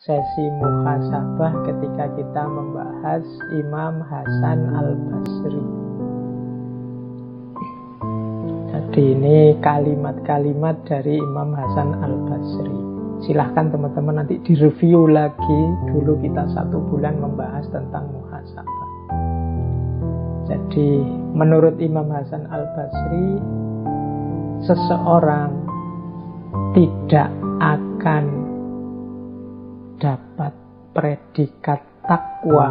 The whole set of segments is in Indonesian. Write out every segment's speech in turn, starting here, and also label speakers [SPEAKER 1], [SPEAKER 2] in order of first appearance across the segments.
[SPEAKER 1] sesi muhasabah ketika kita membahas Imam Hasan Al-Basri. Jadi ini kalimat-kalimat dari Imam Hasan Al-Basri. Silahkan teman-teman nanti direview lagi. Dulu kita 1 bulan membahas tentang muhasabah. Jadi menurut Imam Hasan Al-Basri, seseorang tidak akan dapat predikat takwa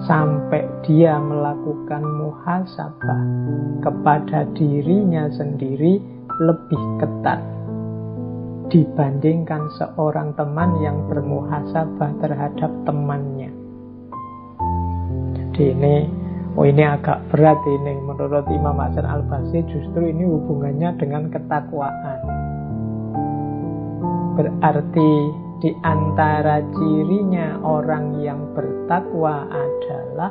[SPEAKER 1] sampai dia melakukan muhasabah kepada dirinya sendiri lebih ketat dibandingkan seorang teman yang bermuhasabah terhadap temannya. Jadi ini agak berat ini. Menurut Imam Hasan Al-Basri justru ini hubungannya dengan ketakwaan. Berarti di antara cirinya orang yang bertakwa adalah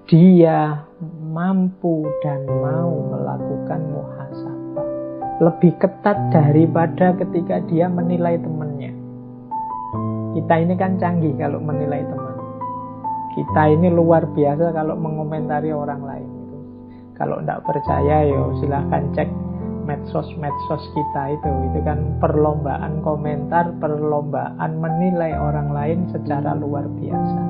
[SPEAKER 1] dia mampu dan mau melakukan muhasabah lebih ketat daripada ketika dia menilai temannya. Kita ini kan canggih kalau menilai teman. Kita ini luar biasa kalau mengomentari orang lain. Kalau tidak percaya, silahkan cek medsos kita itu kan perlombaan komentar, perlombaan menilai orang lain secara luar biasa.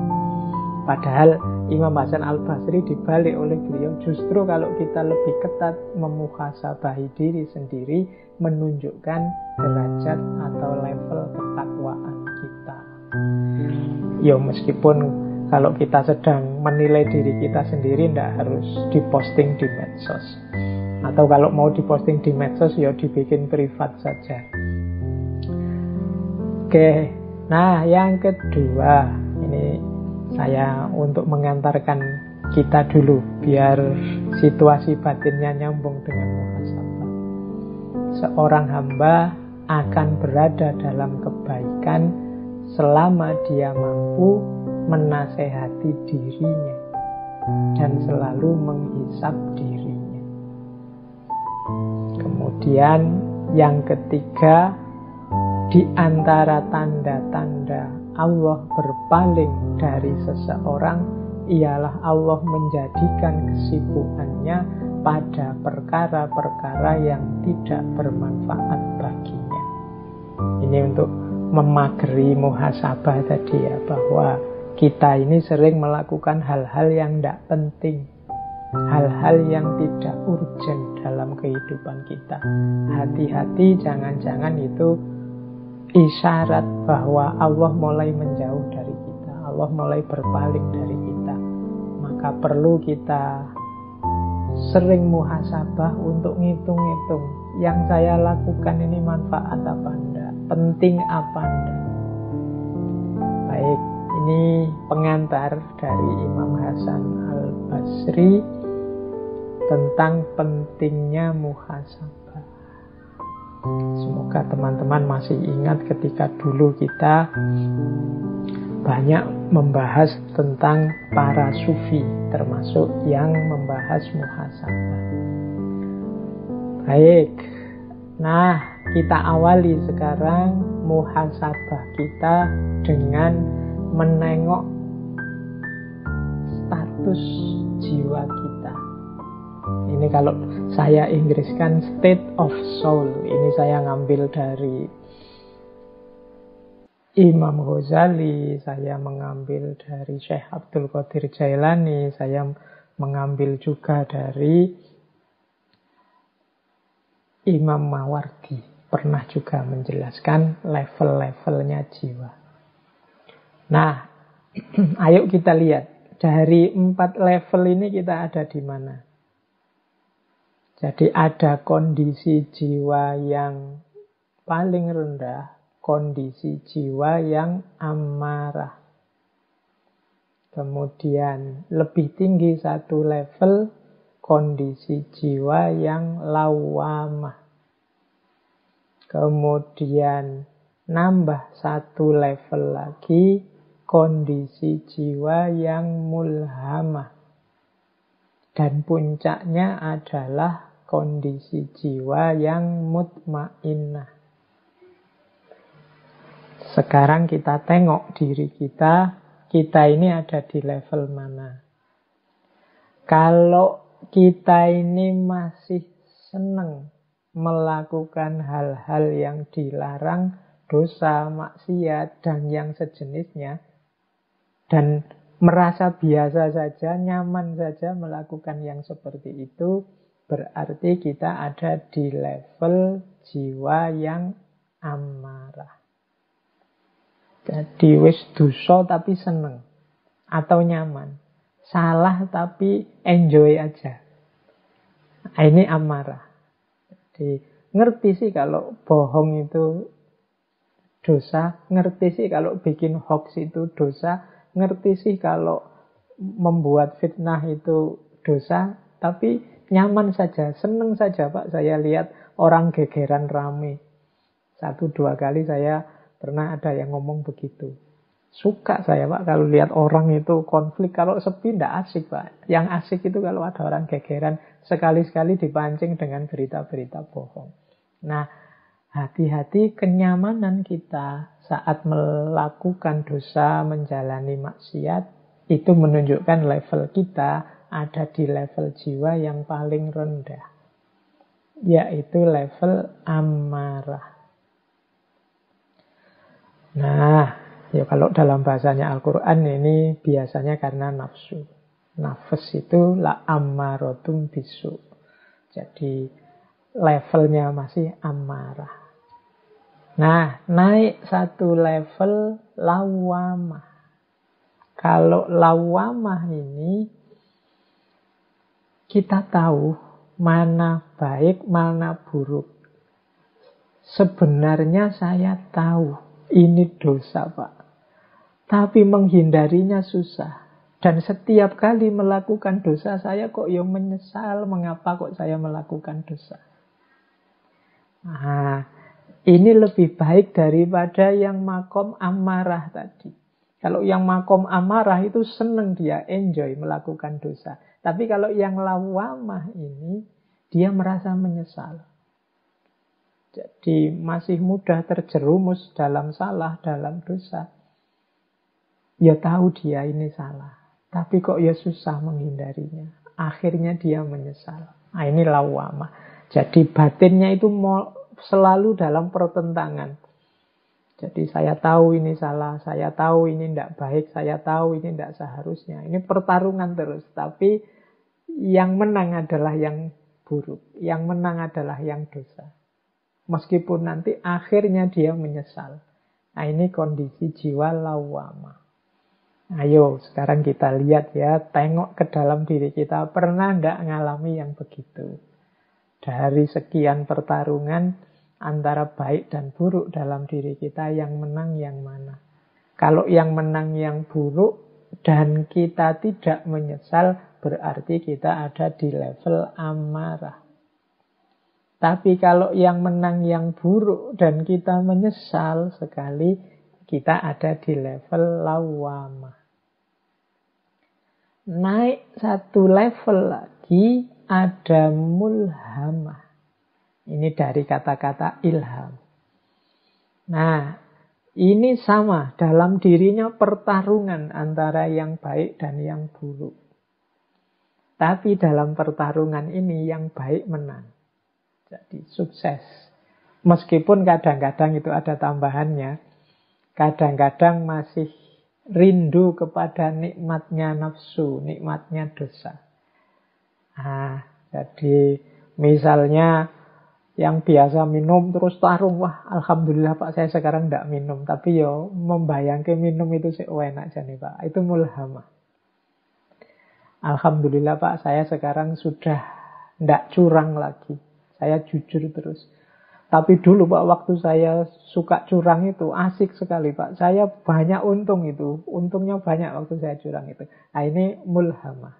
[SPEAKER 1] Padahal Imam Hasan Al-Basri dibalik oleh beliau, justru kalau kita lebih ketat memuhasabahi diri sendiri, menunjukkan derajat atau level ketakwaan kita. Meskipun kalau kita sedang menilai diri kita sendiri, tidak harus diposting di medsos. Atau kalau mau diposting di medsos, dibikin privat saja. Oke, nah yang kedua, ini saya untuk mengantarkan kita dulu, biar situasi batinnya nyambung dengan muhasabah. Seorang hamba akan berada dalam kebaikan selama dia mampu menasehati dirinya dan selalu menghisap dirinya. Kemudian yang ketiga, di antara tanda-tanda Allah berpaling dari seseorang ialah Allah menjadikan kesibukannya pada perkara-perkara yang tidak bermanfaat baginya. Ini untuk memageri muhasabah tadi bahwa kita ini sering melakukan hal-hal yang tidak penting, hal-hal yang tidak urgent dalam kehidupan kita. Hati-hati, jangan-jangan itu isyarat bahwa Allah mulai menjauh dari kita, Allah mulai berpaling dari kita. Maka perlu kita sering muhasabah untuk ngitung-ngitung, yang saya lakukan ini manfaat apa enggak, penting apa enggak. Baik, ini pengantar dari Imam Hasan Al-Basri tentang pentingnya muhasabah. Semoga teman-teman masih ingat ketika dulu kita banyak membahas tentang para sufi, termasuk yang membahas muhasabah. Baik, nah kita awali sekarang muhasabah kita dengan menengok status jiwa kita. Ini kalau saya Inggriskan state of soul. Ini saya ngambil dari Imam Ghazali, saya mengambil dari Syekh Abdul Qadir Jailani, saya mengambil juga dari Imam Mawardi. Pernah juga menjelaskan level-levelnya jiwa. Nah, ayo kita lihat dari 4 level ini kita ada di mana. Jadi ada kondisi jiwa yang paling rendah, kondisi jiwa yang amarah. Kemudian lebih tinggi 1 level, kondisi jiwa yang lawamah. Kemudian nambah 1 level lagi, kondisi jiwa yang mulhamah. Dan puncaknya adalah kondisi jiwa yang mutmainnah. Sekarang kita tengok diri kita ini ada di level mana. Kalau kita ini masih senang melakukan hal-hal yang dilarang, dosa, maksiat, dan yang sejenisnya, dan merasa biasa saja, nyaman saja melakukan yang seperti itu, berarti kita ada di level jiwa yang amarah. Jadi wis dosa tapi seneng atau nyaman, salah tapi enjoy aja. Nah, ini amarah. Jadi ngerti sih kalau bohong itu dosa, ngerti sih kalau bikin hoax itu dosa, ngerti sih kalau membuat fitnah itu dosa, tapi nyaman saja, seneng saja Pak. Saya lihat orang gegeran rame. 1-2 kali saya pernah ada yang ngomong begitu. Suka saya Pak kalau lihat orang itu konflik. Kalau sepi tidak asik Pak. Yang asik itu kalau ada orang gegeran, sekali-sekali dipancing dengan berita-berita bohong. Nah, hati-hati kenyamanan kita saat melakukan dosa, menjalani maksiat, itu menunjukkan level kita ada di level jiwa yang paling rendah, yaitu level amarah. Nah, ya kalau dalam bahasanya Al-Quran ini biasanya karena nafsu. Nafas itu la ammarotum bisu. Jadi levelnya masih amarah. Nah, naik satu level lawamah. Kalau lawamah ini kita tahu mana baik, mana buruk. Sebenarnya saya tahu ini dosa Pak, tapi menghindarinya susah. Dan setiap kali melakukan dosa saya kok ya menyesal, mengapa kok saya melakukan dosa. Nah, ini lebih baik daripada yang makom amarah tadi. Kalau yang makom amarah itu senang dia, enjoy melakukan dosa. Tapi kalau yang lawamah ini, dia merasa menyesal. Jadi masih mudah terjerumus dalam salah, dalam dosa. Ya tahu dia ini salah, tapi kok ya susah menghindarinya. Akhirnya dia menyesal. Nah, ini lawamah. Jadi batinnya itu selalu dalam pertentangan. Jadi saya tahu ini salah, saya tahu ini tidak baik, saya tahu ini tidak seharusnya. Ini pertarungan terus. Tapi yang menang adalah yang buruk. Yang menang adalah yang dosa. Meskipun nanti akhirnya dia menyesal. Nah, ini kondisi jiwa lawamah. Ayo sekarang kita lihat ya, tengok ke dalam diri kita. Pernah tidak ngalami yang begitu? Dari sekian pertarungan antara baik dan buruk dalam diri kita, yang menang yang mana? Kalau yang menang yang buruk dan kita tidak menyesal, berarti kita ada di level amarah. Tapi kalau yang menang yang buruk dan kita menyesal sekali, kita ada di level lawamah. Naik satu level lagi ada mulhamah. Ini dari kata-kata ilham. Nah, ini sama dalam dirinya pertarungan antara yang baik dan yang buruk. Tapi dalam pertarungan ini yang baik menang. Jadi sukses. Meskipun kadang-kadang itu ada tambahannya. Kadang-kadang masih rindu kepada nikmatnya nafsu, nikmatnya dosa. Nah, jadi misalnya yang biasa minum terus tarung, wah alhamdulillah Pak saya sekarang tidak minum. Tapi yo membayangkan minum itu enak aja nih Pak. Itu mulhamah. Alhamdulillah Pak saya sekarang sudah tidak curang lagi. Saya jujur terus. Tapi dulu Pak, waktu saya suka curang itu, asik sekali Pak. Saya banyak untung itu. Untungnya banyak waktu saya curang itu. Nah, ini mulhamah.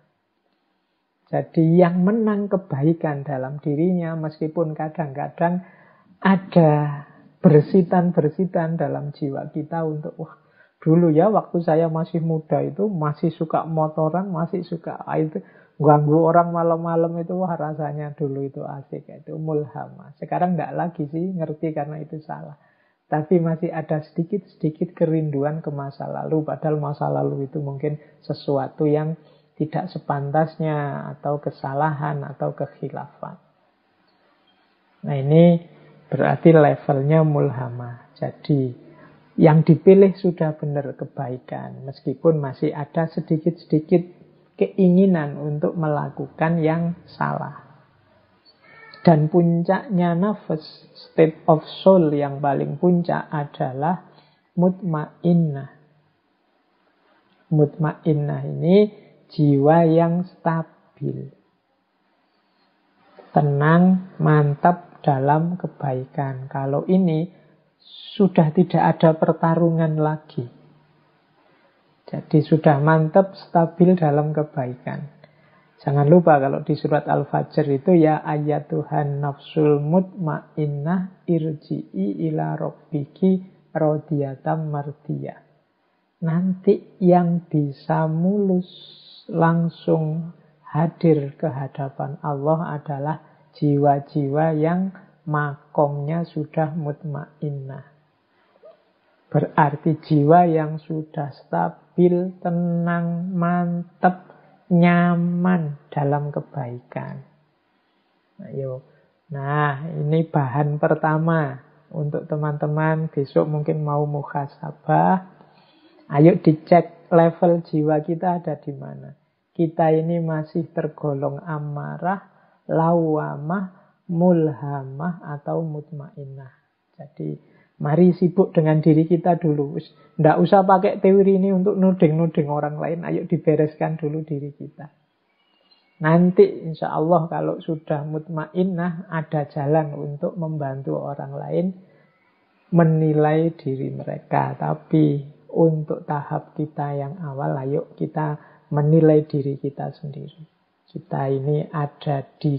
[SPEAKER 1] Jadi yang menang kebaikan dalam dirinya, meskipun kadang-kadang ada bersitan-bersitan dalam jiwa kita untuk, wah dulu ya waktu saya masih muda itu, masih suka motoran, masih suka itu. Ganggu orang malam-malam itu, wah rasanya dulu itu asik. Itu mulhamah. Sekarang enggak lagi sih, ngerti karena itu salah. tapi masih ada sedikit-sedikit kerinduan ke masa lalu. Padahal masa lalu itu mungkin sesuatu yang tidak sepantasnya, atau kesalahan, atau kekhilafan. Nah ini berarti levelnya mulhamah. Jadi yang dipilih sudah benar kebaikan, meskipun masih ada sedikit-sedikit keinginan untuk melakukan yang salah. Dan puncaknya nafas, state of soul yang paling puncak adalah mutmainnah. Mutmainnah ini jiwa yang stabil, tenang, mantap dalam kebaikan. Kalau ini sudah tidak ada pertarungan lagi. Jadi sudah mantap, stabil dalam kebaikan. Jangan lupa kalau di surat Al-Fajr itu, ya ayyatuhan nafsul mutmainnah irji'i ila rabbiki radiyatan mardiyah. Nanti yang bisa mulus langsung hadir ke hadapan Allah adalah jiwa-jiwa yang makomnya sudah mutmainnah. Berarti jiwa yang sudah stabil, tenang, mantap, nyaman dalam kebaikan. Ayo. Nah, ini bahan pertama untuk teman-teman besok mungkin mau muhasabah. Ayo dicek level jiwa kita ada di mana. Kita ini masih tergolong amarah, lawamah, mulhamah, atau mutmainnah. Jadi mari sibuk dengan diri kita dulu. Nggak usah pakai teori ini untuk nuding-nuding orang lain. Ayo dibereskan dulu diri kita. Nanti insya Allah kalau sudah mutmainnah, ada jalan untuk membantu orang lain menilai diri mereka. Tapi untuk tahap kita yang awal, ayo kita menilai diri kita sendiri. Kita ini ada di